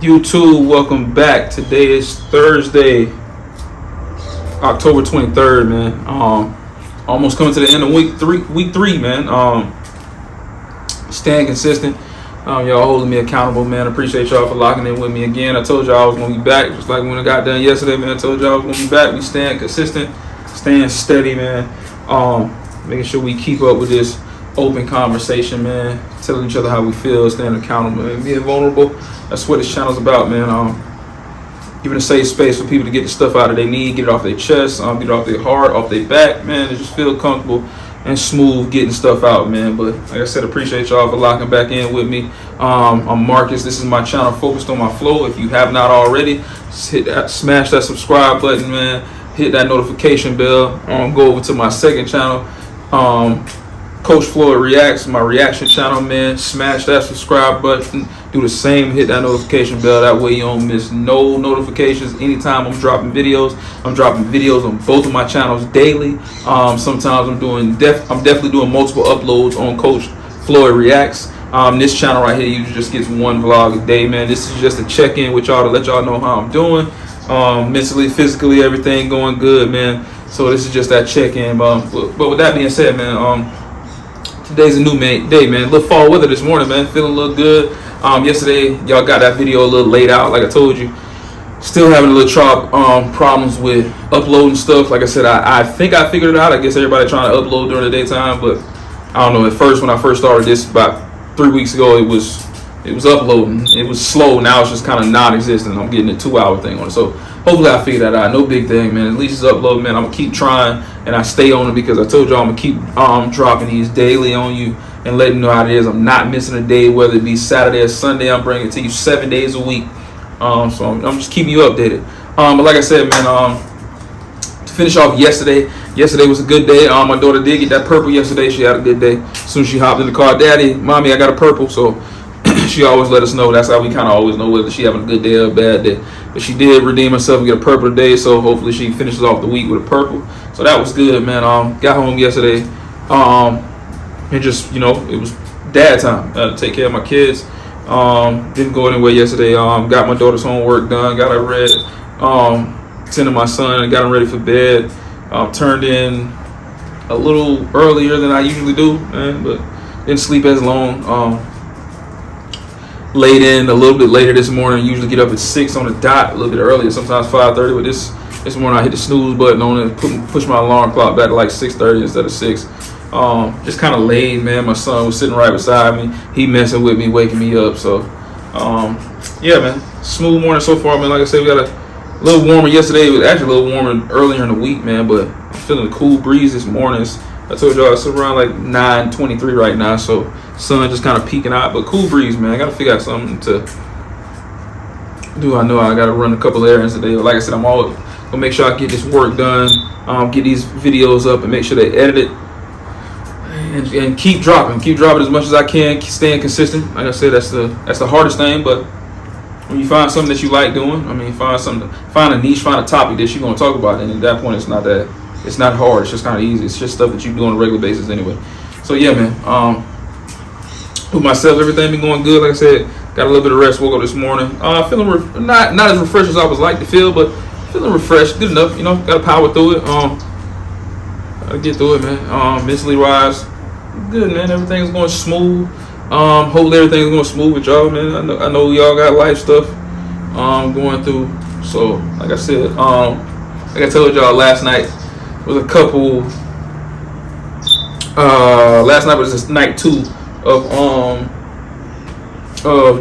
YouTube, welcome back. Today is Thursday, October 23rd, man. Almost coming to the end of week three, man. Staying consistent. Y'all holding me accountable, man. Appreciate y'all for locking in with me again. I told y'all I was gonna be back, just like when I got done yesterday, man. I told y'all I was gonna be back. We staying consistent, staying steady, man. Making sure we keep up with this open conversation, man. Telling each other how we feel, staying accountable, and being vulnerable. That's what this channel's about, man. Giving a safe space for people to get the stuff out of their need, get it off their chest, get it off their heart, off their back, man. And just feel comfortable and smooth getting stuff out, man. But like I said, appreciate y'all for locking back in with me. I'm Marcus. This is my channel focused on my flow. If you have not already, just smash that subscribe button, man. Hit that notification bell. Go over to my second channel, Coach Floyd Reacts, my reaction channel, man. Smash that subscribe button. Do the same. Hit that notification bell. That way you don't miss no notifications anytime I'm dropping videos. I'm dropping videos on both of my channels daily. Sometimes I'm definitely doing multiple uploads on Coach Floyd Reacts. This channel right here usually just gets one vlog a day, man. This is just a check-in with y'all to let y'all know how I'm doing. Mentally, physically, everything going good, man. So this is just that check-in. But with that being said, man, today's a new day, man. Little fall weather this morning, man. Feeling a little good. Yesterday, y'all got that video a little laid out, like I told you. Still having a little problems with uploading stuff. Like I said, I think I figured it out. I guess everybody trying to upload during the daytime, but I don't know. At first, when I first started this about 3 weeks ago, it was uploading. It was slow. Now it's just kind of non-existent. I'm getting a 2-hour thing on it. So hopefully I figured that out. No big thing, man. At least it's uploading, man. I'm gonna keep trying, and I stay on it because I told y'all I'm gonna keep dropping these daily on you and letting you know how it is. I'm not missing a day, whether it be Saturday or Sunday. I'm bringing it to you 7 days a week. So I'm just keeping you updated. But like I said, man, to finish off yesterday was a good day. My daughter did get that purple yesterday. She had a good day. As soon as she hopped in the car, Daddy, Mommy, I got a purple. So she always let us know. That's how we kind of always know whether she having a good day or a bad day. But she did redeem herself and get a purple today. So hopefully she finishes off the week with a purple. So that was good, man. Got home yesterday. And just, it was dad time. To take care of my kids. Didn't go anywhere yesterday. Got my daughter's homework done. Got her read. Tended my son and got him ready for bed. Turned in a little earlier than I usually do, man, but didn't sleep as long. Laid in a little bit later this morning. Usually get up at 6 on the dot, a little bit earlier, sometimes 5:30. But this morning I hit the snooze button on it, push my alarm clock back to like 6:30 instead of 6. Just kind of laid, man. My son was sitting right beside me. He messing with me, waking me up. So, yeah, man. Smooth morning so far, man. Like I said, we got a little warmer yesterday. It was actually a little warmer earlier in the week, man. But I'm feeling a cool breeze this morning. I told y'all it's around like 9:23 right now. So, sun just kind of peeking out. But cool breeze, man. I got to figure out something to do. I know I got to run a couple errands today. But like I said, I'm always going to make sure I get this work done. Get these videos up and make sure they edit it. And keep dropping as much as I can, staying consistent. Like I said, that's the hardest thing. But when you find something that you like doing, find a niche, find a topic that you're gonna talk about, and at that point, it's not hard. It's just kind of easy. It's just stuff that you do on a regular basis anyway. So yeah, man. With myself, everything been going good. Like I said, got a little bit of rest. Woke up this morning, feeling not as refreshed as I was like to feel, but feeling refreshed, good enough. Got to power through it. Gotta get through it, man. Mentally wise, good, man. Everything's going smooth. Hopefully everything's going smooth with y'all, man. I know y'all got life stuff going through. So like I said, like I told y'all last night was a couple. Last night was just night 2 of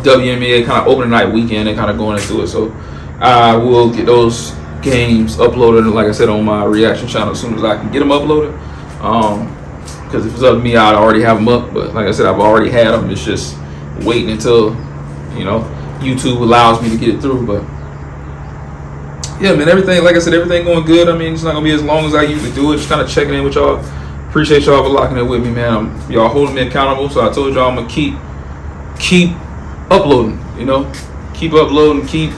WNBA kind of opening night weekend and kind of going into it. So I will get those games uploaded, like I said, on my reaction channel as soon as I can get them uploaded. Because if it's up to me, I'd already have them up. But like I said, I've already had them. It's just waiting until YouTube allows me to get it through. But yeah, man, everything, like I said, everything going good. It's not gonna be as long as I usually do it. Just kind of checking in with y'all. Appreciate y'all for locking it with me, man. Y'all holding me accountable. So I told y'all I'm gonna keep uploading. Keep uploading. Keep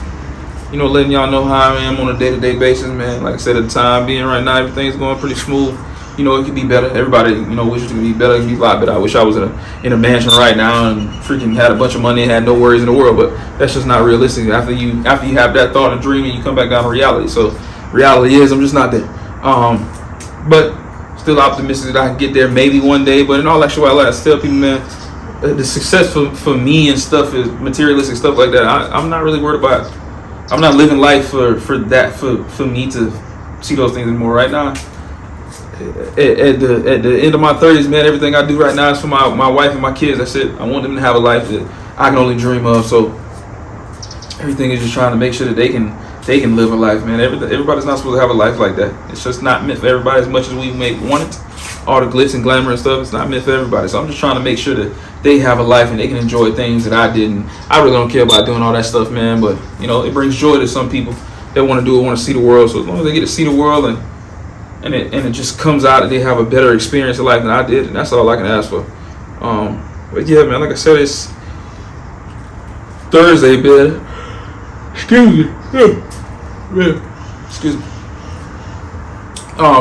letting y'all know how I am on a day-to-day basis, man. Like I said, at the time being right now, everything's going pretty smooth. you know, it could be better. Everybody, you know, wishes it could be better. It could be a lot better. I wish I was in a mansion right now and freaking had a bunch of money and had no worries in the world. But that's just not realistic. After you have that thought and dream, and you come back down to reality. So reality is, I'm just not there. But still optimistic that I can get there maybe one day. But in all actuality, I tell people, man, the success for me and stuff is materialistic stuff like that. I'm not really worried about. I'm not living life for me to see those things anymore. Right now, at the end of my 30s, man, everything I do right now is for my wife and my kids. That's it. I want them to have a life that I can only dream of. So everything is just trying to make sure that they can live a life, man. Everybody's not supposed to have a life like that. It's just not meant for everybody as much as we may want it. All the glitz and glamour and stuff, it's not meant for everybody. So I'm just trying to make sure that they have a life and they can enjoy things that I didn't. I really don't care about doing all that stuff, man. But, you know, it brings joy to some people that want to do it, want to see the world. So as long as they get to see the world and it just comes out that they have a better experience of life than I did, and that's all I can ask for. But yeah, man, like I said, it's Thursday, man. Excuse me. Yeah. Excuse me.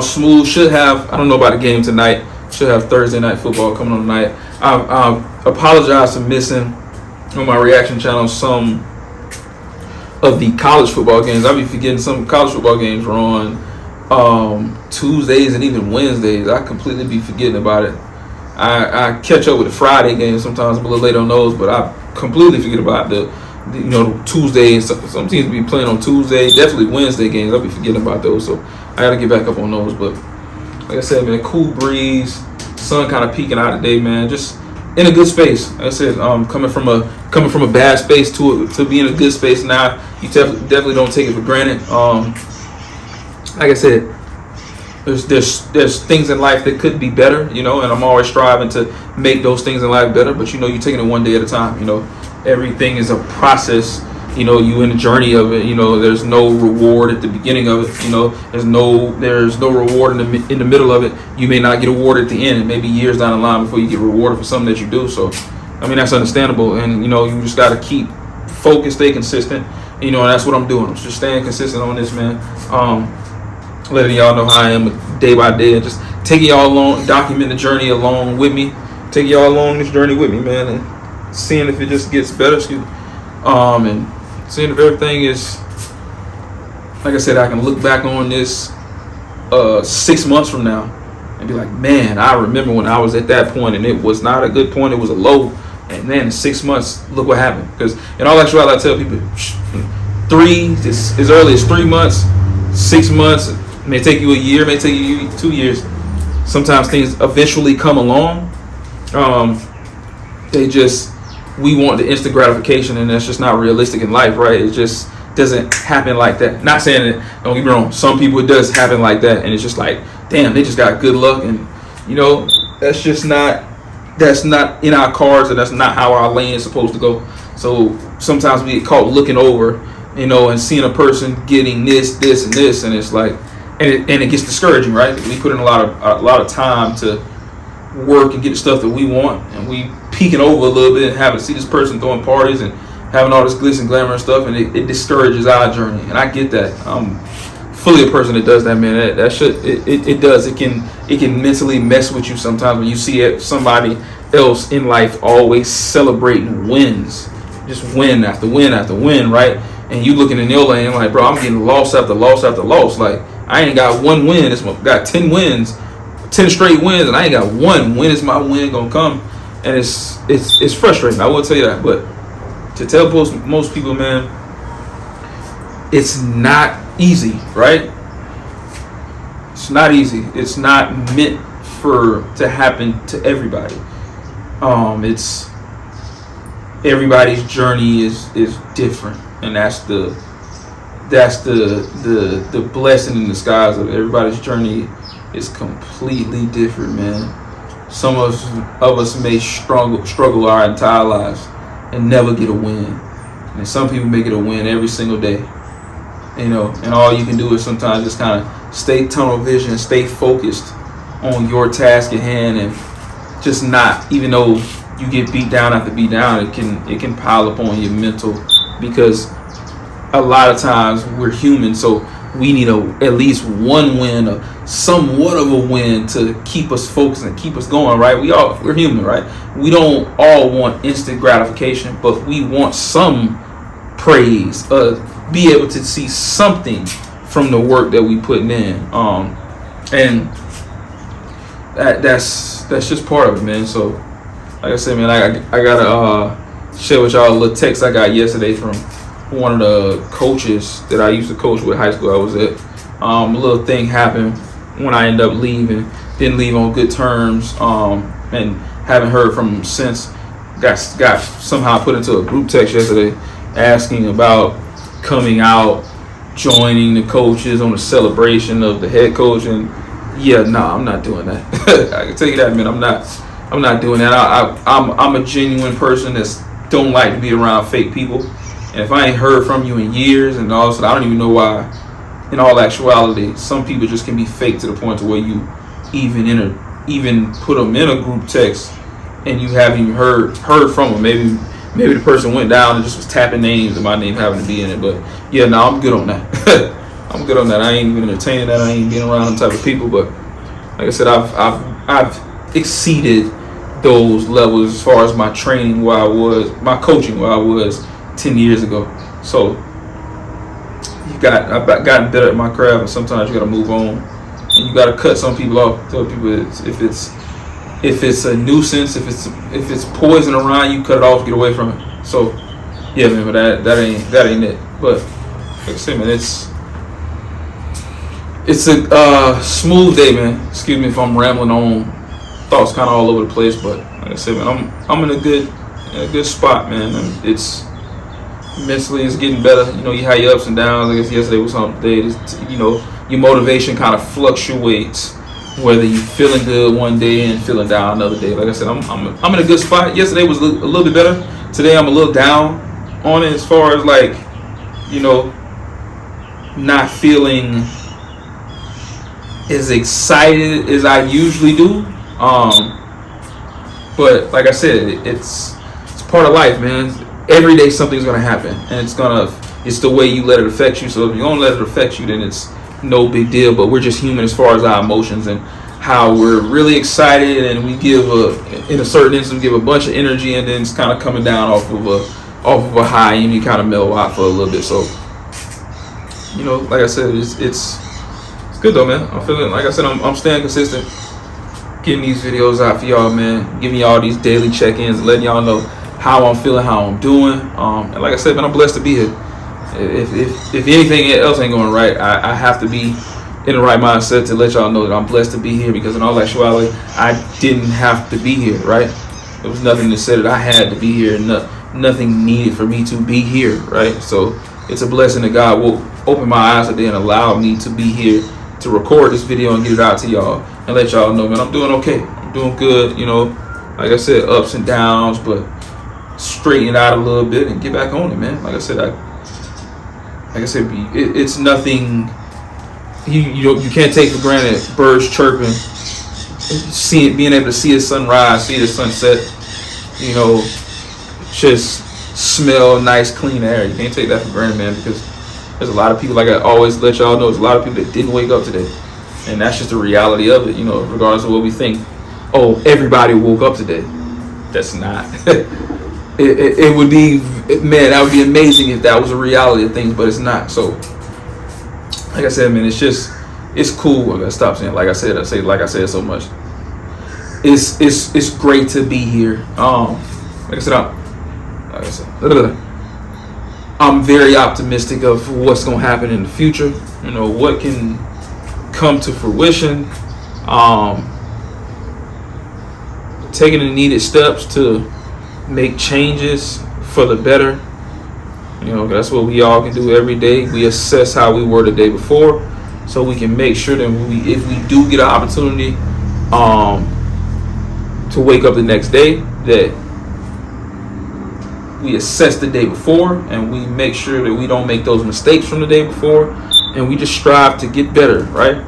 Smooth should have, I don't know about the game tonight, should have Thursday night football coming on tonight. I apologize for missing on my reaction channel some of the college football games. I'll be forgetting some college football games are on Tuesdays and even Wednesdays. I completely be forgetting about it. I catch up with the Friday games sometimes. I'm a little late on those, but I completely forget about the Tuesdays. Some teams be playing on Tuesday, definitely Wednesday games. I'll be forgetting about those, so I gotta get back up on those. But like I said, man, cool breeze, sun kind of peeking out today, man. Just in a good space. Like I said, coming from a bad space to be in a good space now. You definitely don't take it for granted. Like I said, there's things in life that could be better, you know, and I'm always striving to make those things in life better. But you know, you're taking it one day at a time. You know, everything is a process. You know, you in the journey of it. You know, there's no reward at the beginning of it. You know, there's no reward in the middle of it. You may not get awarded at the end. It may be years down the line before you get rewarded for something that you do. So, I mean, that's understandable. And you know, you just got to keep focused, stay consistent. You know, and that's what I'm doing. I'm just staying consistent on this, man. Letting y'all know how I am day by day, and just taking y'all along, document the journey along with me, taking y'all along this journey with me, man, and seeing if it just gets better. And seeing if everything is, like I said, I can look back on this 6 months from now and be like, man, I remember when I was at that point, and it was not a good point. It was a low, and then in 6 months, look what happened. Because in all actuality, I tell people, as early as 3 months, 6 months. It may take you a year, may take you 2 years. Sometimes things eventually come along. We want the instant gratification, and that's just not realistic in life, right? It just doesn't happen like that. Not saying that, don't get me wrong, some people it does happen like that, and it's just like, damn, they just got good luck, and you know, that's not in our cards, and that's not how our lane is supposed to go. So sometimes we get caught looking over, you know, and seeing a person getting this, and this, and it's like, and it gets discouraging, right? We put in a lot of time to work and get the stuff that we want, and we peeking over a little bit and having to see this person throwing parties and having all this glitz and glamour and stuff, and it discourages our journey. And I get that. I'm fully a person that does that, man. That shit, it does. It can mentally mess with you sometimes when you see somebody else in life always celebrating wins, just win after win after win, right? And you looking in your lane like, bro, I'm getting loss after loss after loss. Like, I ain't got one win. It's got 10 wins, 10 straight wins, and I ain't got one. When is my win gonna come? And it's frustrating. I will tell you that. But to tell most people, man, it's not easy, right? It's not easy. It's not meant to happen to everybody. It's everybody's journey is different, and that's the blessing in disguise of everybody's journey is completely different, man. Some of us may struggle our entire lives and never get a win, and some people may get a win every single day. You know, and all you can do is sometimes just kind of stay tunnel vision, stay focused on your task at hand, and just not, even though you get beat down after beat down, it can pile up on your mental, because a lot of times we're human, so we need at least one win, or somewhat of a win, to keep us focused and keep us going, right? We're human, right? We don't all want instant gratification, but we want some praise, be able to see something from the work that we putting in, and that's just part of it, man. So, like I said, man, I gotta share with y'all a little text I got yesterday from one of the coaches that I used to coach with high school I was at. A little thing happened when I ended up leaving. Didn't leave on good terms, and haven't heard from him since. Got somehow put into a group text yesterday asking about coming out, joining the coaches on the celebration of the head coach, and I'm not doing that. I can tell you that, man. I'm not doing that. I'm a genuine person that's don't like to be around fake people. And if I ain't heard from you in years, and all of a sudden, I don't even know why, in all actuality, some people just can be fake to the point to where you even put them in a group text and you haven't even heard from them. Maybe the person went down and just was tapping names and my name having to be in it. But I'm good on that. I'm good on that. I ain't even entertaining that. I ain't being around them type of people. But like I said, I've exceeded those levels as far as my training my coaching where I was 10 years ago. So I've gotten better at my craft, and sometimes you got to move on, and you got to cut some people off. Tell people if it's a nuisance, if it's poison around you, cut it off, get away from it. So man, but that ain't it. But like I said, man, it's a smooth day, man. Excuse me if I'm rambling on, thoughts kind of all over the place, but like I said, man, I'm in a good spot, man. And it's mentally, it's getting better. You have your ups and downs. I guess yesterday was something. Your motivation kind of fluctuates, whether you're feeling good one day and feeling down another day. Like I said, I'm in a good spot. Yesterday was a little bit better. Today I'm a little down on it as far as not feeling as excited as I usually do. But like I said, it's part of life, man. Every day something's gonna happen, and it's the way you let it affect you. So if you don't let it affect you, then it's no big deal. But we're just human as far as our emotions and how we're really excited, and we in a certain instance, give a bunch of energy, and then it's kind of coming down off of a high, and you kind of mellow out for a little bit. So like I said, it's good though, man. I'm feeling, like I said, I'm staying consistent, getting these videos out for y'all, man, giving y'all these daily check-ins, letting y'all know how I'm feeling, how I'm doing. And like I said, man, I'm blessed to be here. If anything else ain't going right, I have to be in the right mindset to let y'all know that I'm blessed to be here, because in all actuality, I didn't have to be here, right? There was nothing that said that I had to be here, nothing needed for me to be here, right? So it's a blessing that God will open my eyes today and allow me to be here to record this video and get it out to y'all and let y'all know, man, I'm doing okay. I'm doing good, like I said, ups and downs, but straighten it out a little bit and get back on it, man. Like I said, it's nothing you can't take for granted. Birds chirping, being able to see the sunrise, see the sunset, just smell nice, clean air. You can't take that for granted, man, because there's a lot of people, like I always let y'all know, there's a lot of people that didn't wake up today, and that's just the reality of it. Regardless of what we think, everybody woke up today. That's not. It would be, man, that would be amazing if that was a reality of things, but it's not. So, like I said, man, it's cool. I gotta stop saying like I said so much. It's great to be here. Like I said, I'm very optimistic of what's gonna happen in the future. What can come to fruition. Taking the needed steps to make changes for the better. That's what we all can do every day. We assess how we were the day before, so we can make sure that if we do get an opportunity to wake up the next day, that we assess the day before and we make sure that we don't make those mistakes from the day before, and we just strive to get better, right?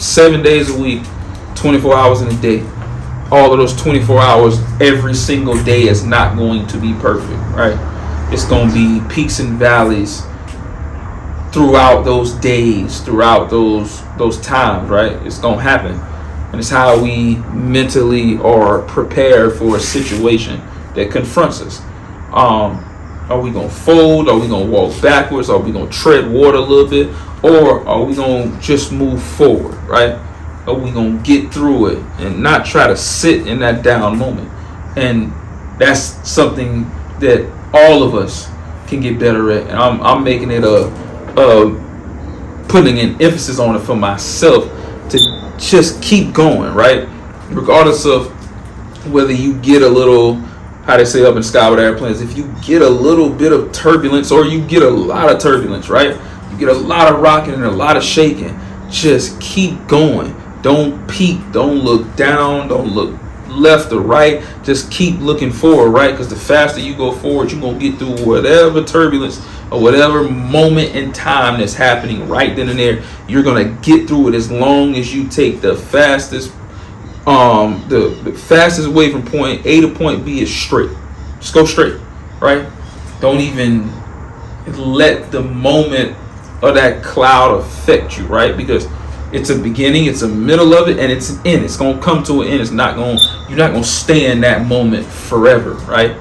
7 days a week, 24 hours in a day. All of those 24 hours, every single day is not going to be perfect, right? It's going to be peaks and valleys. throughout those days, throughout those times, right? It's gonna happen, and it's how we mentally are prepared for a situation that confronts us. Are we gonna fold? Are we gonna walk backwards? Are we gonna tread water a little bit, or are we gonna just move forward, right? Are we gonna get through it and not try to sit in that down moment? And that's something that all of us can get better at. And I'm making it putting an emphasis on it for myself to just keep going, right? Regardless of whether you get a little, how they say up in the sky with airplanes, if you get a little bit of turbulence or you get a lot of turbulence, right? You get a lot of rocking and a lot of shaking. Just keep going. Don't peek. Don't look down. Don't look left or right. Just keep looking forward, right? Because the faster you go forward, you're going to get through whatever turbulence or whatever moment in time that's happening right then and there. You're going to get through it as long as you take the fastest the fastest way from point A to point B is straight. Just go straight, right? Don't even let the moment of that cloud affect you, right? Because it's a beginning, it's a middle of it, and it's an end. It's gonna come to an end. You're not gonna stay in that moment forever, right?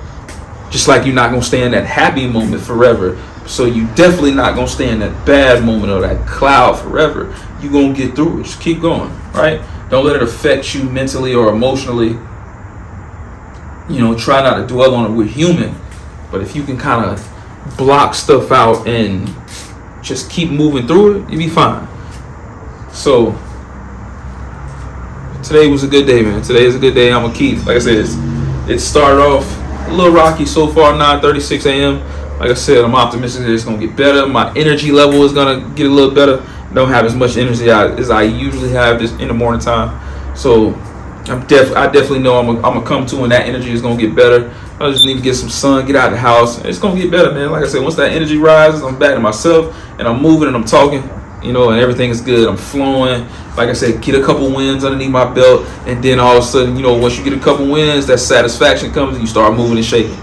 Just like you're not gonna stay in that happy moment forever. So you definitely not gonna stay in that bad moment or that cloud forever. You're gonna get through it. Just keep going, right? Don't let it affect you mentally or emotionally. Try not to dwell on it. We're human. But if you can kind of block stuff out and just keep moving through it, you'll be fine. So today was a good day, man. Today is a good day. I'm going to keep, like I said, it started off a little rocky so far, 9:36 a.m. Like I said, I'm optimistic that it's going to get better. My energy level is going to get a little better. Don't have as much energy as I usually have this in the morning time. So I definitely know I'm gonna come to when that energy is gonna get better. I just need to get some sun, get out of the house. It's gonna get better, man. Like I said, once that energy rises, I'm back to myself and I'm moving and I'm talking, and everything is good. I'm flowing. Like I said, get a couple wins underneath my belt, and then all of a sudden, once you get a couple wins, that satisfaction comes and you start moving and shaking.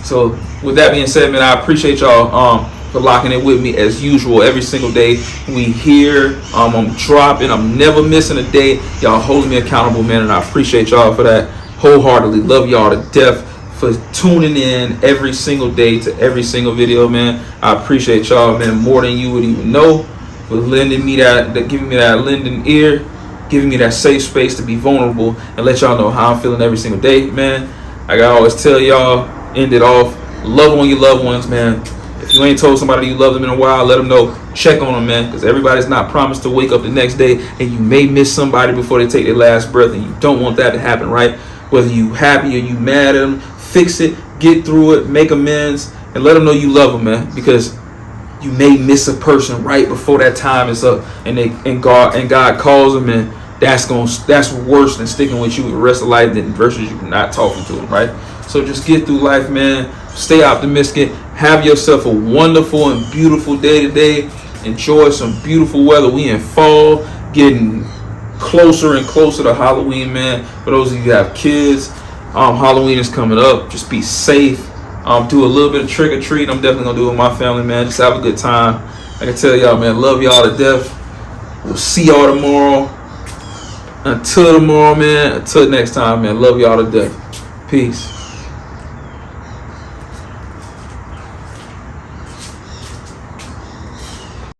So with that being said, man, I appreciate y'all for locking it with me as usual every single day. We here. I'm dropping. I'm never missing a day. Y'all holding me accountable, man, and I appreciate y'all for that wholeheartedly. Love y'all to death for tuning in every single day to every single video, man. I appreciate y'all, man, more than you would even know, for lending me giving me that lending ear, giving me that safe space to be vulnerable and let y'all know how I'm feeling every single day, man. Like I always tell y'all, end it off. Love on your loved ones, man. If you ain't told somebody you love them in a while, let them know. Check on them, man, because everybody's not promised to wake up the next day, and you may miss somebody before they take their last breath, and you don't want that to happen, right? Whether you happy or you mad at them, fix it, get through it, make amends, and let them know you love them, man, because you may miss a person right before that time is up, and God calls them, and that's worse than sticking with you the rest of life versus you not talking to them, right? So just get through life, man. Stay optimistic. Have yourself a wonderful and beautiful day today. Enjoy some beautiful weather. We in fall, getting closer and closer to Halloween, man. For those of you who have kids, Halloween is coming up. Just be safe. Do a little bit of trick or treat. I'm definitely gonna do it with my family, man. Just have a good time. I can tell y'all, man, love y'all to death. We'll see y'all tomorrow. Until tomorrow, man. Until next time, man. Love y'all to death. Peace.